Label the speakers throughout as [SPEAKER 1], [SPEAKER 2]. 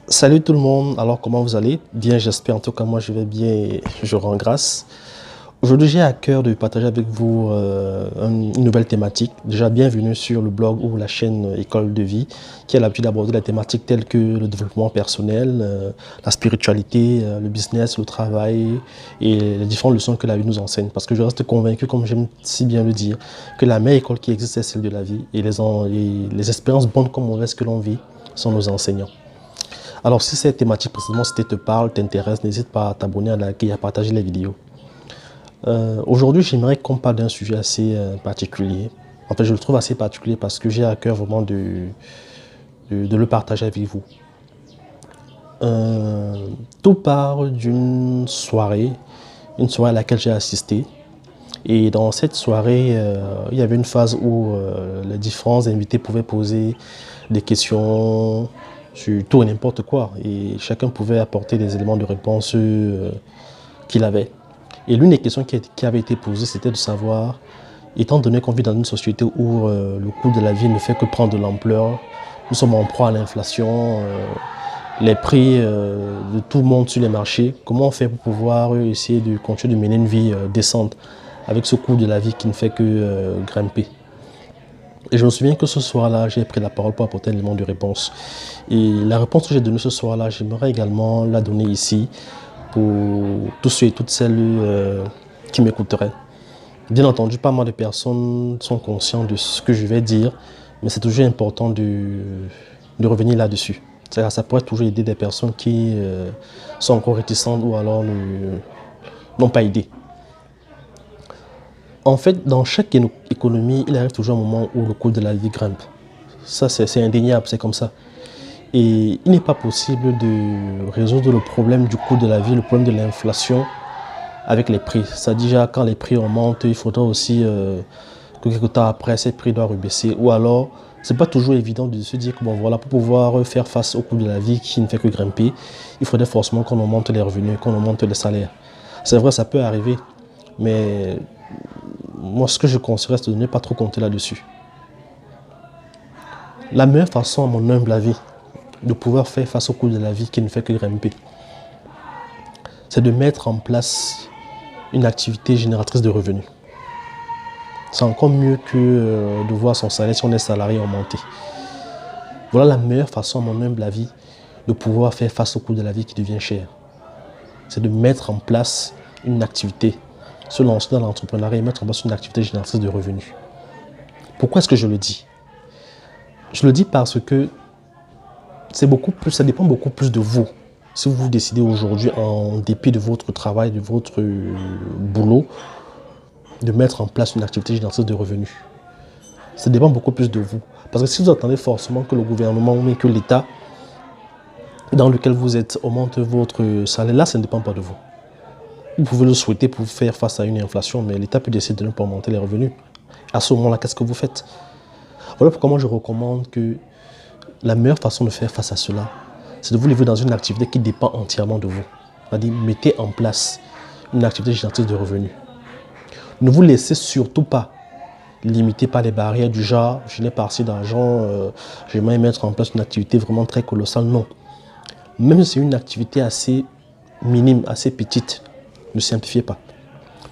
[SPEAKER 1] Salut tout le monde, alors comment vous allez? Bien, j'espère, en tout cas moi je vais bien et je rends grâce. Aujourd'hui j'ai à cœur de partager avec vous une nouvelle thématique. Déjà bienvenue sur le blog ou la chaîne École de vie qui a l'habitude d'aborder la thématique telles que le développement personnel, la spiritualité, le business, le travail et les différentes leçons que la vie nous enseigne. Parce que je reste convaincu, comme j'aime si bien le dire, que la meilleure école qui existe c'est celle de la vie et les expériences bonnes comme mauvaises que l'on vit sont nos enseignants. Alors, si cette thématique précisément, si te parle, t'intéresse, n'hésite pas à t'abonner, à liker et à partager les vidéos. Aujourd'hui, j'aimerais qu'on parle d'un sujet assez particulier. En fait, je le trouve assez particulier parce que j'ai à cœur vraiment de le partager avec vous. Tout part d'une soirée à laquelle j'ai assisté. Et dans cette soirée, il y avait une phase où les différents invités pouvaient poser des questions sur tout et n'importe quoi. Et chacun pouvait apporter des éléments de réponse qu'il avait. Et l'une des questions qui avait été posée, c'était de savoir, étant donné qu'on vit dans une société où le coût de la vie ne fait que prendre de l'ampleur, nous sommes en proie à l'inflation, les prix de tout le monde sur les marchés, comment on fait pour pouvoir essayer de continuer de mener une vie décente avec ce coût de la vie qui ne fait que grimper. Et je me souviens que ce soir-là, j'ai pris la parole pour apporter un élément de réponse. Et la réponse que j'ai donnée ce soir-là, j'aimerais également la donner ici pour tous ceux et toutes celles qui m'écouteraient. Bien entendu, pas mal de personnes sont conscients de ce que je vais dire, mais c'est toujours important de revenir là-dessus. Ça pourrait toujours aider des personnes qui sont encore réticentes ou alors n'ont pas idée. En fait, dans chaque économie, il arrive toujours un moment où le coût de la vie grimpe. Ça, c'est indéniable, c'est comme ça. Et il n'est pas possible de résoudre le problème du coût de la vie, le problème de l'inflation avec les prix. Ça dit déjà, quand les prix augmentent, il faudra aussi que quelque temps après, ces prix doivent rebaisser. Ou alors, c'est pas toujours évident de se dire que bon, voilà, pour pouvoir faire face au coût de la vie qui ne fait que grimper, il faudrait forcément qu'on augmente les revenus, qu'on augmente les salaires. C'est vrai, ça peut arriver, mais moi, ce que je conseillerais, c'est de ne pas trop compter là-dessus. La meilleure façon, à mon humble avis, de pouvoir faire face au coût de la vie qui ne fait que grimper, c'est de mettre en place une activité génératrice de revenus. C'est encore mieux que de voir son salaire si on est salarié augmenter. Voilà la meilleure façon, à mon humble avis, de pouvoir faire face au coût de la vie qui devient cher. C'est de mettre en place une activité, se lancer dans l'entrepreneuriat et mettre en place une activité génératrice de revenus. Pourquoi est-ce que je le dis? Je le dis parce que ça dépend beaucoup plus de vous. Si vous décidez aujourd'hui, en dépit de votre travail, de votre boulot, de mettre en place une activité génératrice de revenus. Ça dépend beaucoup plus de vous. Parce que si vous attendez forcément que le gouvernement ou que l'État dans lequel vous êtes augmente votre salaire, là, ça ne dépend pas de vous. Vous pouvez le souhaiter pour faire face à une inflation, mais l'État peut décider de ne pas augmenter les revenus. À ce moment-là, qu'est-ce que vous faites? Voilà pourquoi moi je recommande que la meilleure façon de faire face à cela, c'est de vous lever dans une activité qui dépend entièrement de vous. C'est-à-dire, mettez en place une activité génératrice de revenus. Ne vous laissez surtout pas limiter par les barrières du genre, je n'ai pas assez d'argent, j'aimerais mettre en place une activité vraiment très colossale. Non. Même si c'est une activité assez minime, assez petite, ne simplifiez pas.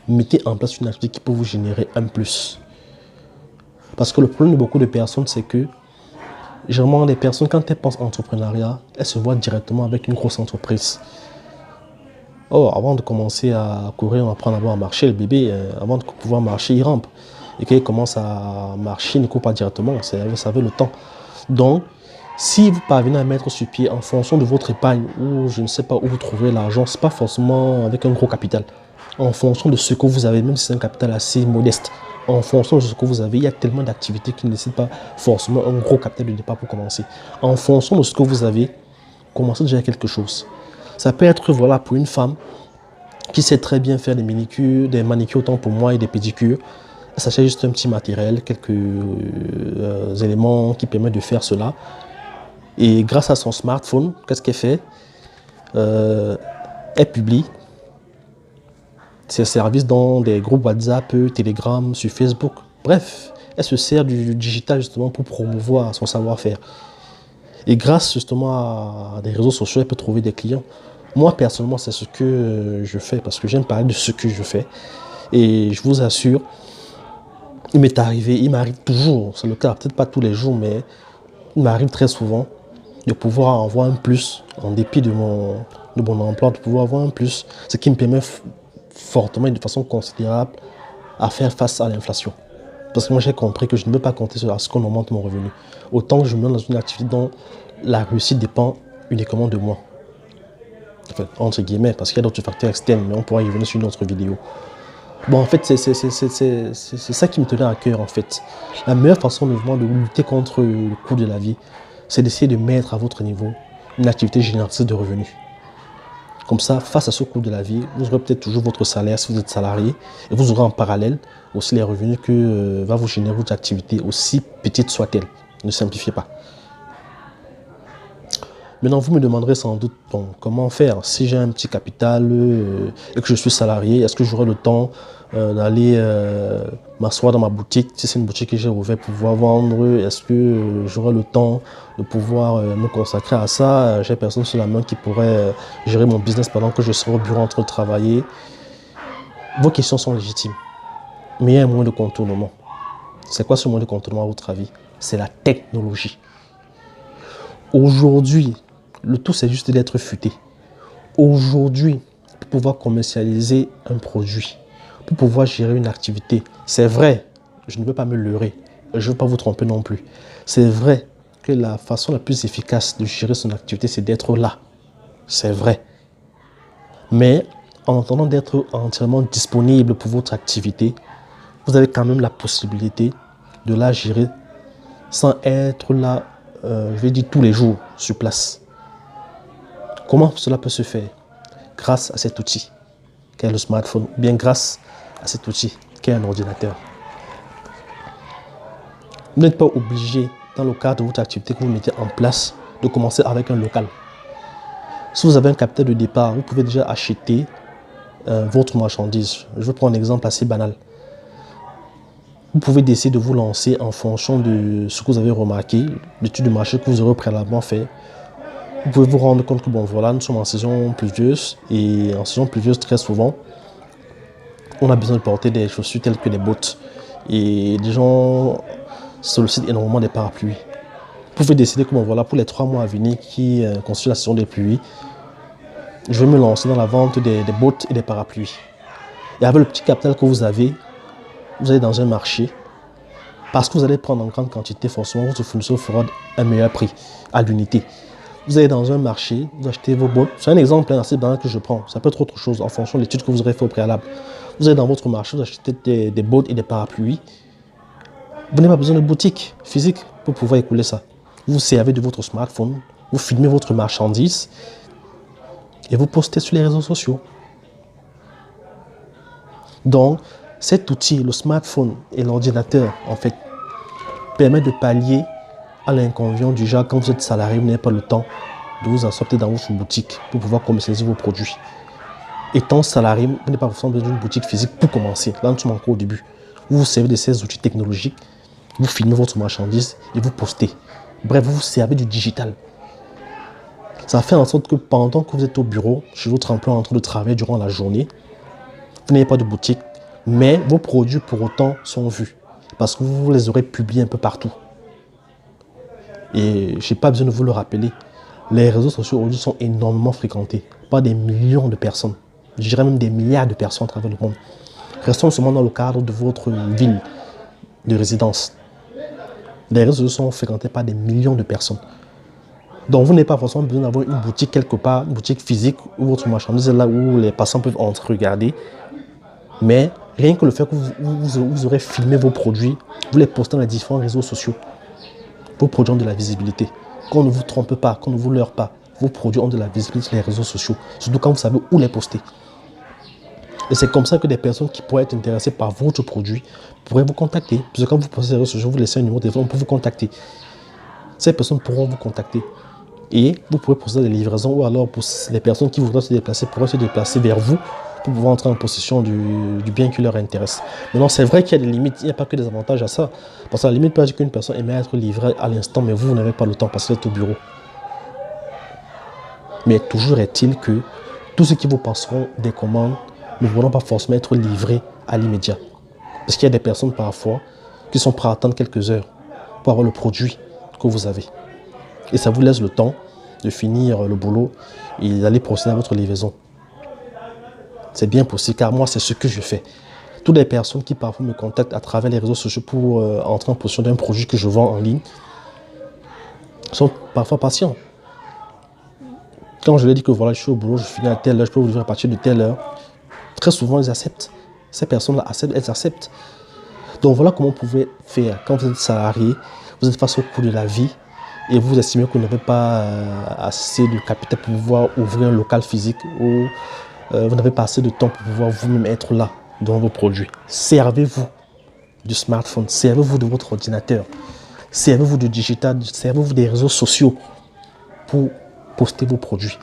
[SPEAKER 1] Mettez en place une activité qui peut vous générer un plus. Parce que le problème de beaucoup de personnes, c'est que généralement, les personnes, quand elles pensent entrepreneuriat, elles se voient directement avec une grosse entreprise. Oh, avant de commencer à courir, on apprend d'abord à marcher. Le bébé, avant de pouvoir marcher, il rampe. Et quand il commence à marcher, il ne court pas directement. Vous savez, le temps. Donc, si vous parvenez à mettre sur pied en fonction de votre épargne, ou je ne sais pas où vous trouverez l'argent, ce n'est pas forcément avec un gros capital. En fonction de ce que vous avez, même si c'est un capital assez modeste, en fonction de ce que vous avez, il y a tellement d'activités qui ne nécessitent pas forcément un gros capital de départ pour commencer. En fonction de ce que vous avez, commencez déjà quelque chose. Ça peut être, voilà, pour une femme qui sait très bien faire des manicures autant pour moi et des pédicures. Elle s'achète juste un petit matériel, quelques éléments qui permettent de faire cela. Et grâce à son smartphone, qu'est-ce qu'elle fait? Elle publie ses services dans des groupes WhatsApp, Telegram, sur Facebook. Bref, elle se sert du digital justement pour promouvoir son savoir-faire. Et grâce justement à des réseaux sociaux, elle peut trouver des clients. Moi, personnellement, c'est ce que je fais parce que j'aime parler de ce que je fais. Et je vous assure, il m'arrive toujours, c'est le cas, peut-être pas tous les jours, mais il m'arrive très souvent de pouvoir avoir un plus, en dépit de mon emploi, de pouvoir avoir un plus, ce qui me permet fortement et de façon considérable à faire face à l'inflation. Parce que moi, j'ai compris que je ne peux pas compter sur ce qu'on augmente mon revenu. Autant que je me mets dans une activité dont la réussite dépend uniquement de moi. Enfin, entre guillemets, parce qu'il y a d'autres facteurs externes, mais on pourra y revenir sur une autre vidéo. Bon, en fait, c'est ça qui me tenait à cœur, en fait. La meilleure façon de lutter contre le coût de la vie, c'est d'essayer de mettre à votre niveau une activité génératrice de revenus. Comme ça, face à ce coût de la vie, vous aurez peut-être toujours votre salaire si vous êtes salarié, et vous aurez en parallèle aussi les revenus que va vous générer votre activité, aussi petite soit-elle. Ne simplifiez pas. Maintenant, vous me demanderez sans doute bon, comment faire si j'ai un petit capital et que je suis salarié. Est-ce que j'aurai le temps d'aller m'asseoir dans ma boutique, si c'est une boutique que j'ai ouverte pour pouvoir vendre? Est-ce que j'aurai le temps de pouvoir me consacrer à ça? J'ai personne sur la main qui pourrait gérer mon business pendant que je serai au bureau en train de travailler. Vos questions sont légitimes, mais il y a un moyen de contournement. C'est quoi ce moyen de contournement à votre avis? C'est la technologie. Aujourd'hui, le tout, c'est juste d'être futé. Aujourd'hui, pour pouvoir commercialiser un produit, pour pouvoir gérer une activité, c'est vrai, je ne veux pas me leurrer, je ne veux pas vous tromper non plus. C'est vrai que la façon la plus efficace de gérer son activité, c'est d'être là. C'est vrai. Mais en attendant d'être entièrement disponible pour votre activité, vous avez quand même la possibilité de la gérer sans être là, je vais dire tous les jours, sur place. Comment cela peut se faire? Grâce à cet outil qu'est le smartphone, ou bien grâce à cet outil qu'est un ordinateur. Vous n'êtes pas obligé, dans le cadre de votre activité que vous mettez en place, de commencer avec un local. Si vous avez un capital de départ, vous pouvez déjà acheter votre marchandise. Je vais prendre un exemple assez banal. Vous pouvez décider de vous lancer en fonction de ce que vous avez remarqué, l'étude de marché que vous aurez préalablement fait. Vous pouvez vous rendre compte que bon voilà, nous sommes en saison pluvieuse et en saison pluvieuse très souvent, on a besoin de porter des chaussures telles que des bottes et les gens sollicitent énormément des parapluies. Vous pouvez décider que bon voilà, pour les 3 mois à venir qui constituent la saison des pluies, je vais me lancer dans la vente des bottes et des parapluies. Et avec le petit capital que vous allez dans un marché, parce que vous allez prendre en grande quantité, forcément votre fournisseur fera un meilleur prix à l'unité. Vous allez dans un marché, vous achetez vos bottes. C'est un exemple assez banal que je prends. Ça peut être autre chose en fonction de l'étude que vous aurez fait au préalable. Vous allez dans votre marché, vous achetez des bottes et des parapluies. Vous n'avez pas besoin de boutique physique pour pouvoir écouler ça. Vous vous servez de votre smartphone, vous filmez votre marchandise et vous postez sur les réseaux sociaux. Donc, cet outil, le smartphone et l'ordinateur, en fait, permet de pallier à l'inconvénient du genre quand vous êtes salarié, vous n'avez pas le temps de vous asseoir dans votre boutique pour pouvoir commercialiser vos produits. Étant salarié, vous n'avez pas besoin d'une boutique physique pour commencer. Là, nous sommes encore au début. Vous vous servez de ces outils technologiques, vous filmez votre marchandise et vous postez. Bref, vous vous servez du digital. Ça fait en sorte que pendant que vous êtes au bureau, chez votre emploi en train de travailler durant la journée, vous n'avez pas de boutique, mais vos produits pour autant sont vus parce que vous les aurez publiés un peu partout. Et je n'ai pas besoin de vous le rappeler, les réseaux sociaux aujourd'hui sont énormément fréquentés par des millions de personnes. Je dirais même des milliards de personnes à travers le monde. Restons seulement dans le cadre de votre ville de résidence. Les réseaux sociaux sont fréquentés par des millions de personnes. Donc vous n'avez pas forcément besoin d'avoir une boutique quelque part, une boutique physique où votre marchandise est là où les passants peuvent entrer regarder. Mais rien que le fait que vous aurez filmé vos produits, vous les postez dans les différents réseaux sociaux. Vos produits ont de la visibilité. Qu'on ne vous trompe pas, qu'on ne vous leurre pas. Vos produits ont de la visibilité sur les réseaux sociaux. Surtout quand vous savez où les poster. Et c'est comme ça que des personnes qui pourraient être intéressées par votre produit pourraient vous contacter. Parce que quand vous postez sur les réseaux sociaux, vous laissez un numéro de téléphone pour vous contacter. Ces personnes pourront vous contacter. Et vous pourrez poster des livraisons ou alors pour les personnes qui voudraient se déplacer pourraient se déplacer vers vous pour pouvoir entrer en possession du bien qui leur intéresse. Maintenant, c'est vrai qu'il y a des limites, il n'y a pas que des avantages à ça. Parce qu'à la limite, peut être qu'une personne aimerait être livrée à l'instant, mais vous n'avez pas le temps parce que vous êtes au bureau. Mais toujours est-il que tous ceux qui vous passeront des commandes ne pourront pas forcément être livrés à l'immédiat. Parce qu'il y a des personnes parfois qui sont prêtes à attendre quelques heures pour avoir le produit que vous avez. Et ça vous laisse le temps de finir le boulot et d'aller procéder à votre livraison. C'est bien possible, car moi, c'est ce que je fais. Toutes les personnes qui parfois me contactent à travers les réseaux sociaux pour entrer en possession d'un produit que je vends en ligne sont parfois patients. Quand je leur dis que voilà, je suis au boulot, je finis à telle heure, je peux vous livrer à partir de telle heure, très souvent, ils acceptent. Ces personnes-là acceptent, elles acceptent. Donc voilà comment vous pouvez faire. Quand vous êtes salarié, vous êtes face au coût de la vie et vous estimez que vous n'avez pas assez de capital pour pouvoir ouvrir un local physique ou vous n'avez pas assez de temps pour pouvoir vous-même être là dans vos produits. Servez-vous du smartphone, servez-vous de votre ordinateur, servez-vous du digital, servez-vous des réseaux sociaux pour poster vos produits.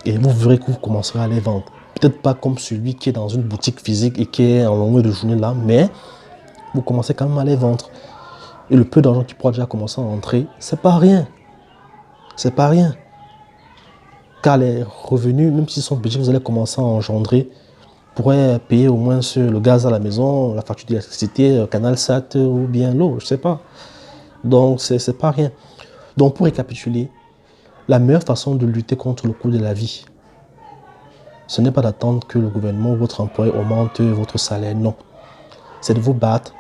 [SPEAKER 1] Et vous verrez que vous commencerez à les vendre. Peut-être pas comme celui qui est dans une boutique physique et qui est en longueur de journée là, mais vous commencez quand même à les vendre. Et le peu d'argent qui pourra déjà commencer à entrer, c'est pas rien. C'est pas rien. Car les revenus, même s'ils sont budgets, vous allez commencer à engendrer, pourraient payer au moins le gaz à la maison, la facture d'électricité, canal SAT ou bien l'eau, je sais pas. Donc c'est pas rien. Donc pour récapituler, la meilleure façon de lutter contre le coût de la vie, ce n'est pas d'attendre que le gouvernement ou votre employeur augmente votre salaire, non. C'est de vous battre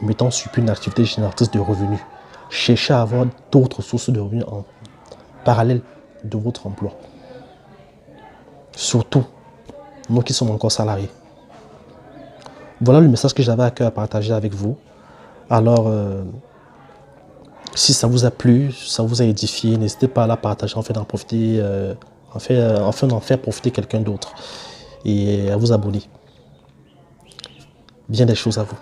[SPEAKER 1] en mettant sur pied une activité génératrice de revenus. Cherchez à avoir d'autres sources de revenus en parallèle de votre emploi. Surtout, nous qui sommes encore salariés. Voilà le message que j'avais à cœur à partager avec vous. Alors, si ça vous a plu, si ça vous a édifié, n'hésitez pas à la partager, en fait d'en profiter, enfin d'en faire profiter quelqu'un d'autre et à vous abonner. Bien des choses à vous.